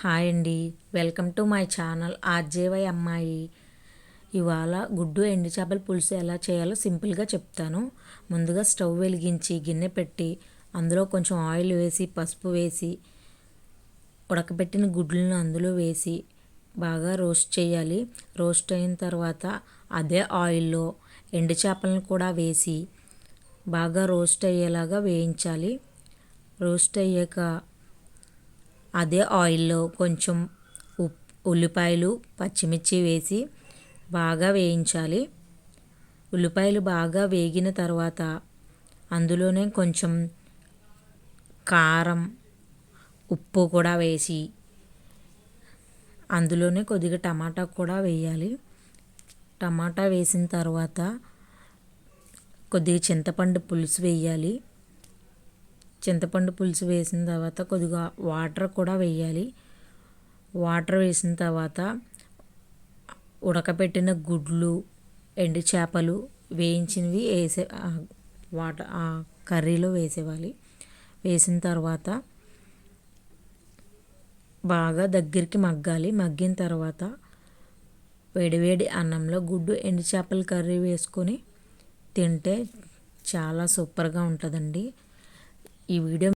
Hi అండి, welcome to my channel RJY అమ్మాయి. ఇవాళ గుడ్డు ఎండు చేపల పులుసు ఎలా చేయాలో సింపుల్గా చెప్తాను. ముందుగా స్టవ్ వెలిగించి గిన్నె పెట్టి అందులో కొంచెం ఆయిల్ వేసి పసుపు వేసి ఉడకబెట్టిన గుడ్లను అందులో వేసి బాగా రోస్ట్ చేయాలి. రోస్ట్ అయిన తర్వాత అదే ఆయిల్లో ఎండు చేపలను కూడా వేసి బాగా రోస్ట్ అయ్యేలాగా వేయించాలి. రోస్ట్ అయ్యాక అదే ఆయిల్లో కొంచెం ఉల్లిపాయలు పచ్చిమిర్చి వేసి బాగా వేయించాలి. ఉల్లిపాయలు బాగా వేగిన తర్వాత అందులోనే కొంచెం కారం ఉప్పు కూడా వేసి అందులోనే కొద్దిగా టమాటా కూడా వేయాలి. టమాటా వేసిన తర్వాత కొద్దిగా చింతపండు పులుసు వేయాలి. చింతపండు పులుసు వేసిన తర్వాత కొద్దిగా వాటర్ కూడా వేయాలి. వాటర్ వేసిన తర్వాత ఉడకబెట్టిన గుడ్లు ఎండు చేపలు వేయించినవి వేసే ఆ కర్రీలో వేసేవాలి. వేసిన తర్వాత బాగా దగ్గరికి మగ్గాలి. మగ్గిన తర్వాత వేడివేడి అన్నంలో గుడ్డు ఎండు చేపల కర్రీ వేసుకొని తింటే చాలా సూపర్గా ఉంటుందండి. ఈ వీడియో